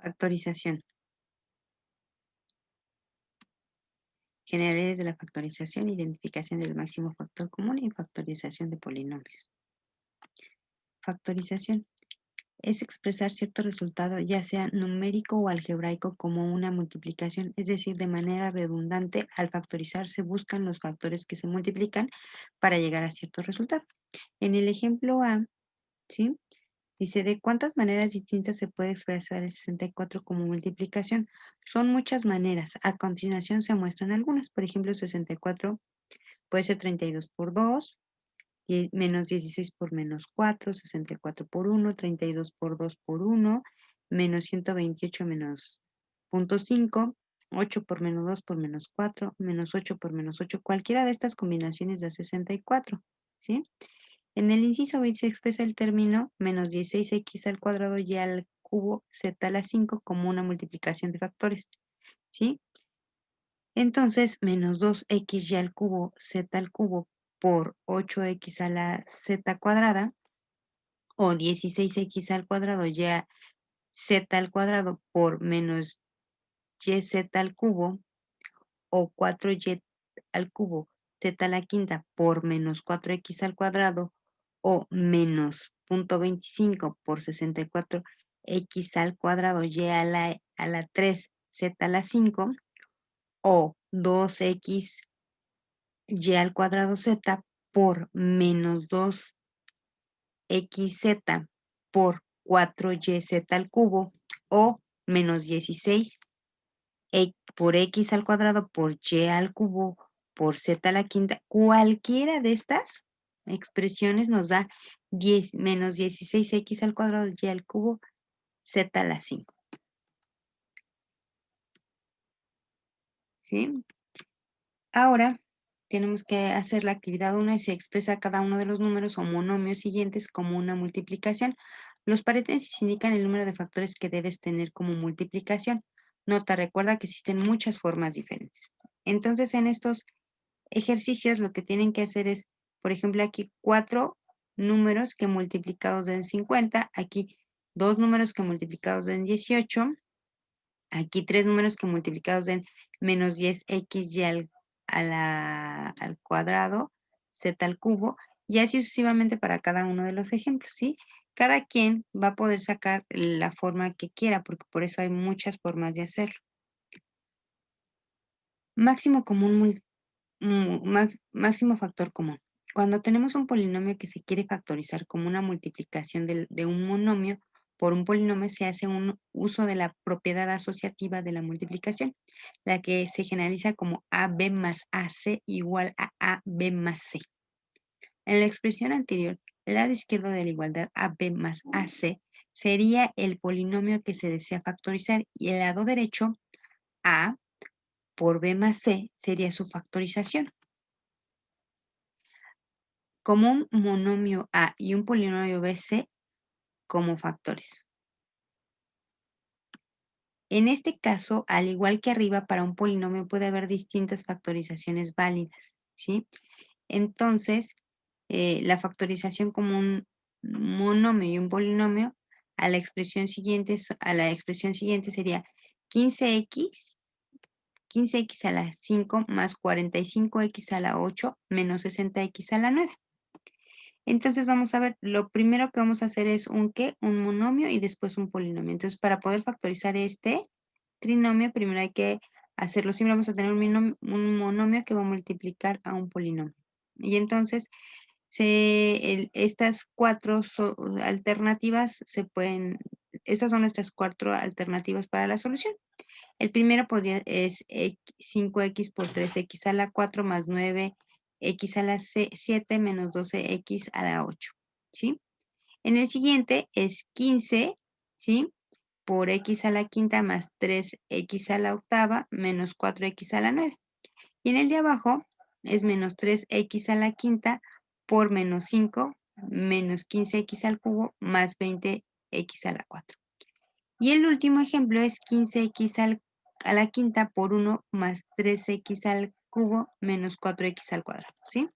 Factorización. Generalidades de la factorización, identificación del máximo factor común y factorización de polinomios. Factorización es expresar cierto resultado, ya sea numérico o algebraico, como una multiplicación, es decir, de manera redundante. Al factorizar se buscan los factores que se multiplican para llegar a cierto resultado. En el ejemplo A, ¿sí?, dice, ¿de cuántas maneras distintas se puede expresar el 64 como multiplicación? Son muchas maneras. A continuación se muestran algunas. Por ejemplo, 64 puede ser 32 por 2, menos 16 por menos 4, 64 por 1, 32 por 2 por 1, menos 128 menos 0.5, 8 por menos 2 por menos 4, menos 8 por menos 8. Cualquiera de estas combinaciones da 64, ¿sí? En el inciso B se expresa el término menos 16x al cuadrado y al cubo z a la 5 como una multiplicación de factores, ¿sí? Entonces, menos 2x al cubo z al cubo por 8x a la z cuadrada, o 16x al cuadrado y a z al cuadrado por menos yz al cubo, o 4y al cubo z a la quinta por menos 4x al cuadrado, o menos 0.25 por 64x al cuadrado y a la 3 z a la 5, o 2x y al cuadrado z por menos 2xz por 4yz al cubo, o menos 16 por x al cuadrado por y al cubo por z a la quinta. Cualquiera de estas expresiones nos da menos 16x al cuadrado y al cubo z a la 5. ¿Sí? Ahora tenemos que hacer la actividad 1 y se expresa cada uno de los números o monomios siguientes como una multiplicación. Los paréntesis indican el número de factores que debes tener como multiplicación. Nota, recuerda que existen muchas formas diferentes. Entonces, en estos ejercicios lo que tienen que hacer es, por ejemplo, aquí 4 números que multiplicados den 50, aquí 2 números que multiplicados den 18, aquí 3 números que multiplicados den menos 10xy al cuadrado, z al cubo, y así sucesivamente para cada uno de los ejemplos, ¿sí? Cada quien va a poder sacar la forma que quiera, porque por eso hay muchas formas de hacerlo. Máximo común, máximo factor común. Cuando tenemos un polinomio que se quiere factorizar como una multiplicación de un monomio por un polinomio, se hace un uso de la propiedad asociativa de la multiplicación, la que se generaliza como AB más AC igual a AB más C. En la expresión anterior, el lado izquierdo de la igualdad AB más AC sería el polinomio que se desea factorizar, y el lado derecho, A por B más C, sería su factorización. Como un monomio A y un polinomio BC como factores. En este caso, al igual que arriba, para un polinomio puede haber distintas factorizaciones válidas, ¿sí? Entonces, la factorización como un monomio y un polinomio, a la expresión siguiente sería 15x a la 5 más 45x a la 8 menos 60x a la 9. Entonces vamos a ver, lo primero que vamos a hacer es un monomio y después un polinomio. Entonces, para poder factorizar este trinomio, primero hay que hacerlo. Siempre vamos a tener un monomio que va a multiplicar a un polinomio. Y entonces, estas cuatro alternativas estas son nuestras 4 alternativas para la solución. El primero es 5x por 3x a la 4 más 9x a la 7 menos 12x a la 8, ¿sí? En el siguiente es 15, ¿sí?, por x a la quinta más 3x a la octava menos 4x a la 9. Y en el de abajo es menos 3x a la quinta por menos 5 menos 15x al cubo más 20x a la 4. Y el último ejemplo es 15x a la quinta por 1 más 3x al cubo menos 4x al cuadrado, ¿sí?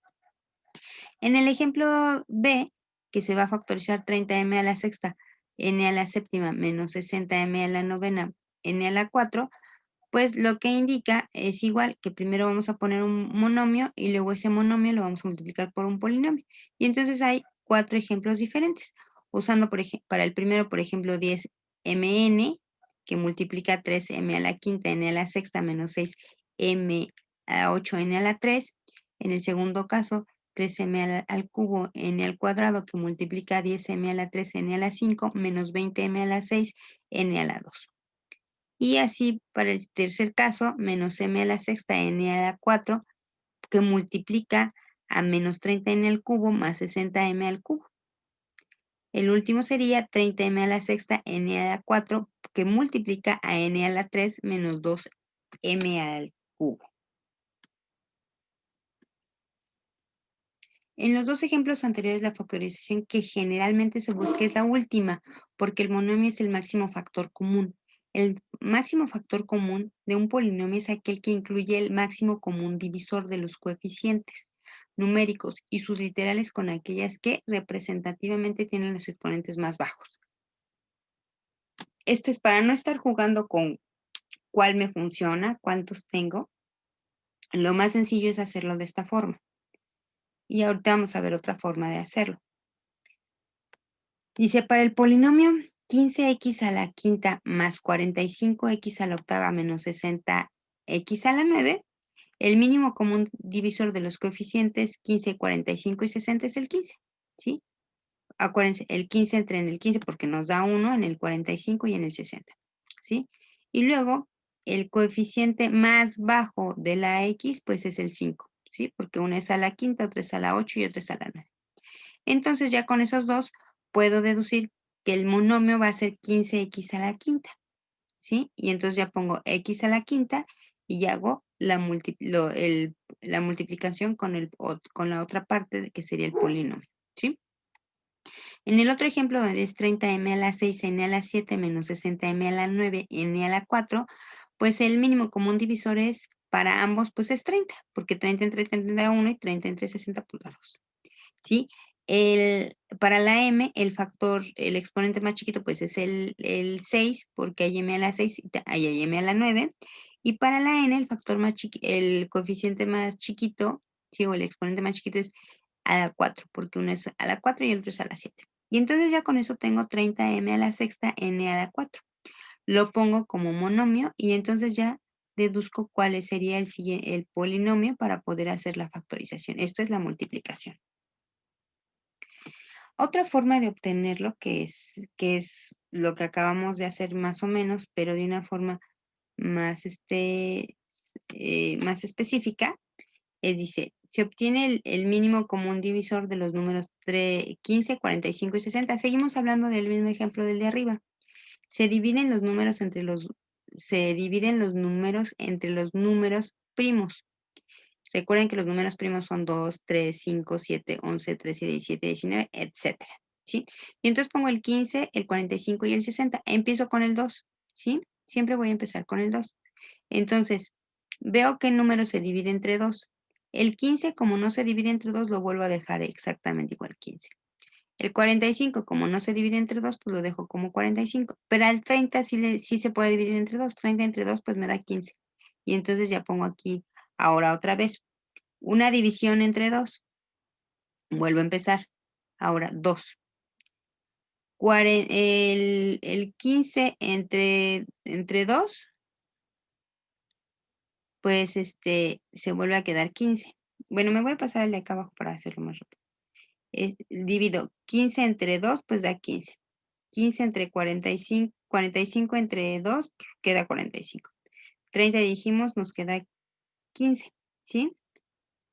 En el ejemplo B, que se va a factorizar 30m a la sexta n a la séptima menos 60m a la novena n a la 4, pues lo que indica es igual que primero vamos a poner un monomio y luego ese monomio lo vamos a multiplicar por un polinomio. Y entonces hay 4 ejemplos diferentes. Usando para el primero, por ejemplo, 10mn, que multiplica 3m a la quinta, n a la sexta, menos 6m a la 8, n a la 3. En el segundo caso, 3m al cubo, n al cuadrado, que multiplica 10m a la 3, n a la 5, menos 20m a la 6, n a la 2. Y así para el tercer caso, menos m a la sexta, n a la 4, que multiplica a menos 30n al cubo más 60m al cubo. El último sería 30m a la sexta, n a la 4, que multiplica a n a la 3 menos 2m al cubo. En los dos ejemplos anteriores, la factorización que generalmente se busca es la última, porque el monomio es el máximo factor común. El máximo factor común de un polinomio es aquel que incluye el máximo común divisor de los coeficientes numéricos y sus literales con aquellas que representativamente tienen los exponentes más bajos. Esto es para no estar jugando con cuál me funciona, cuántos tengo. Lo más sencillo es hacerlo de esta forma. Y ahorita vamos a ver otra forma de hacerlo. Dice, para el polinomio 15x a la quinta más 45x a la octava menos 60x a la 9, el mínimo común divisor de los coeficientes 15, 45 y 60 es el 15, ¿sí? Acuérdense, el 15 entra en el 15 porque nos da 1, en el 45 y en el 60, ¿sí? Y luego, el coeficiente más bajo de la x, pues es el 5, ¿sí? Porque una es a la quinta, otra es a la 8 y otra es a la 9. Entonces ya con esos dos puedo deducir que el monomio va a ser 15x a la quinta, ¿sí? Y entonces ya pongo x a la quinta y hago la multiplicación con la otra parte que sería el polinomio, ¿sí? En el otro ejemplo donde es 30m a la 6, n a la 7 menos 60m a la 9, n a la 4, pues el mínimo común divisor es para ambos pues es 30, porque 30 entre 30 da 1 y 30 entre 60 pues da 2. ¿Sí? Para la m, el exponente más chiquito, pues es el 6, porque hay m a la 6 y hay m a la 9. Y para la n, el coeficiente más chiquito, ¿sí? O el exponente más chiquito es a la 4, porque uno es a la 4 y el otro es a la 7. Y entonces ya con eso tengo 30m a la sexta, n a la 4. Lo pongo como monomio y entonces ya deduzco cuál sería el polinomio para poder hacer la factorización. Esto es la multiplicación. Otra forma de obtenerlo, que es lo que acabamos de hacer más o menos, pero de una forma más, más específica, dice, se obtiene el mínimo común divisor de los números 15, 45 y 60. Seguimos hablando del mismo ejemplo del de arriba. Se dividen los números entre los números primos. Recuerden que los números primos son 2, 3, 5, 7, 11, 13, 17, 19, etcétera, ¿sí? Y entonces pongo el 15, el 45 y el 60. Empiezo con el 2, ¿sí? Siempre voy a empezar con el 2. Entonces, veo qué número se divide entre 2. El 15, como no se divide entre 2, lo vuelvo a dejar exactamente igual 15. El 45, como no se divide entre 2, pues lo dejo como 45. Pero al 30 sí se puede dividir entre 2. 30 entre 2, pues me da 15. Y entonces ya pongo aquí, ahora otra vez, una división entre 2. Vuelvo a empezar. Ahora, 2. El 15 entre 2, pues se vuelve a quedar 15. Bueno, me voy a pasar el de acá abajo para hacerlo más rápido. Divido 15 entre 2, pues da 15. 15 entre 45, 45 entre 2, queda 45. 30 dijimos, nos queda 15, ¿sí?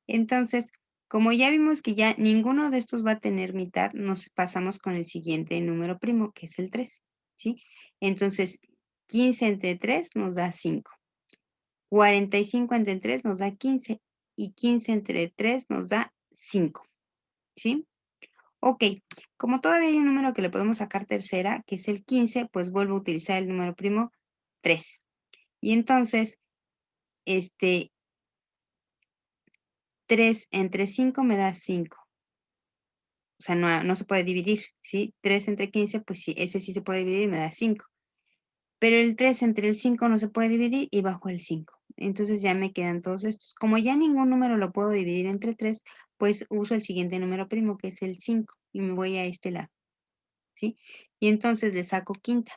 Entonces, como ya vimos que ya ninguno de estos va a tener mitad, nos pasamos con el siguiente número primo, que es el 3, ¿sí? Entonces, 15 entre 3 nos da 5. 45 entre 3 nos da 15 y 15 entre 3 nos da 5, ¿sí? Ok, como todavía hay un número que le podemos sacar tercera, que es el 15, pues vuelvo a utilizar el número primo 3. Y entonces, 3 entre 5 me da 5. sea, no se puede dividir, ¿sí? 3 entre 15, pues sí, ese sí se puede dividir y me da 5. Pero el 3 entre el 5 no se puede dividir y bajo el 5. Entonces ya me quedan todos estos. Como ya ningún número lo puedo dividir entre 3, pues uso el siguiente número primo, que es el 5, y me voy a este lado, ¿sí? Y entonces le saco quinta.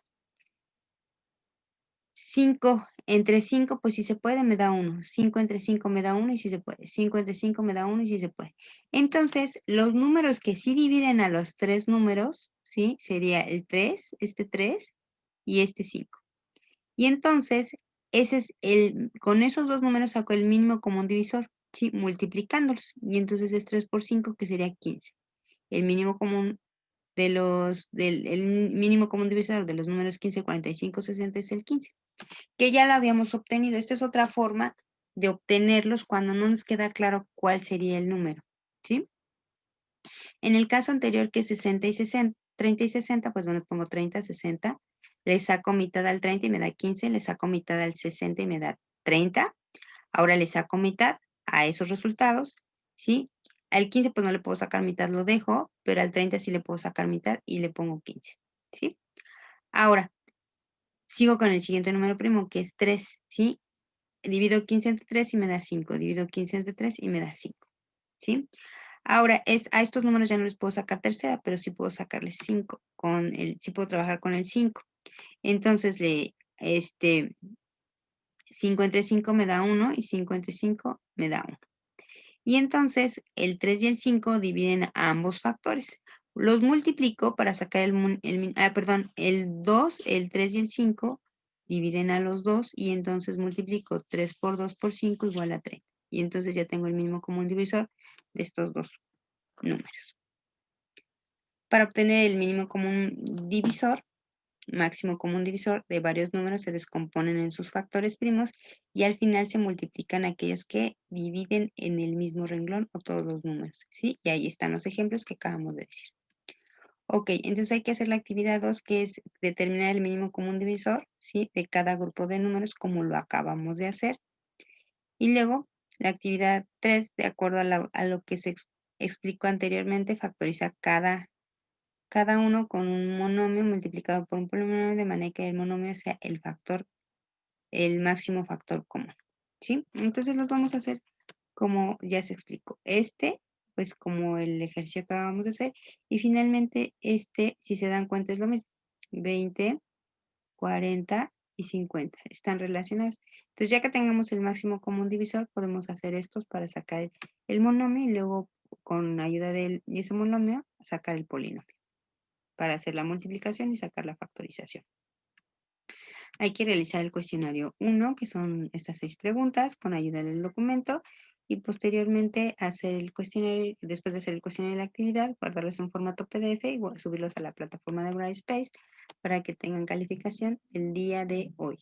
5 entre 5, pues si se puede, me da 1. 5 entre 5 me da 1 y si se puede. 5 entre 5 me da 1 y si se puede. Entonces, los números que sí dividen a los 3 números, ¿sí? Sería el 3, este 3 y este 5. Y entonces, con esos dos números saco el mínimo común divisor, ¿sí? Multiplicándolos. Y entonces es 3 por 5, que sería 15. El mínimo común el mínimo común divisor de los números 15, 45, 60 es el 15, que ya lo habíamos obtenido. Esta es otra forma de obtenerlos cuando no nos queda claro cuál sería el número, ¿sí? En el caso anterior, que es 60 y 60, 30 y 60, pues bueno, pongo 30, 60, le saco mitad al 30 y me da 15, le saco mitad al 60 y me da 30. Ahora le saco mitad a esos resultados, ¿sí? Al 15 pues no le puedo sacar mitad, lo dejo, pero al 30 sí le puedo sacar mitad y le pongo 15, ¿sí? Ahora, sigo con el siguiente número primo, que es 3, ¿sí? Divido 15 entre 3 y me da 5. Divido 15 entre 3 y me da 5, ¿sí? Ahora, a estos números ya no les puedo sacar tercera, pero sí puedo sacarles 5. Sí puedo trabajar con el 5. Entonces, 5 entre 5 me da 1 y 5 entre 5 me da 1. Y entonces, el 3 y el 5 dividen a ambos factores. Los multiplico para sacar el 2, el 3 y el 5 dividen a los 2 y entonces multiplico 3 por 2 por 5 igual a 30. Y entonces ya tengo el mínimo común divisor de estos dos números. Para obtener el mínimo común divisor, máximo común divisor de varios números se descomponen en sus factores primos y al final se multiplican aquellos que dividen en el mismo renglón o todos los números, ¿sí? Y ahí están los ejemplos que acabamos de decir. Ok, entonces hay que hacer la actividad 2, que es determinar el mínimo común divisor, ¿sí? De cada grupo de números, como lo acabamos de hacer. Y luego, la actividad 3, de acuerdo a lo que se explicó anteriormente, factoriza cada uno con un monomio multiplicado por un polinomio de manera que el monomio sea el máximo factor común, ¿sí? Entonces los vamos a hacer como ya se explicó. Pues como el ejercicio que acabamos de hacer. Y finalmente si se dan cuenta, es lo mismo. 20, 40 y 50 están relacionados. Entonces, ya que tengamos el máximo común divisor, podemos hacer estos para sacar el monomio y luego con ayuda de ese monomio sacar el polinomio para hacer la multiplicación y sacar la factorización. Hay que realizar el cuestionario 1, que son estas 6 preguntas, con ayuda del documento, y posteriormente hacer el cuestionario, después de hacer el cuestionario de la actividad, guardarlos en formato PDF y subirlos a la plataforma de Brightspace para que tengan calificación el día de hoy.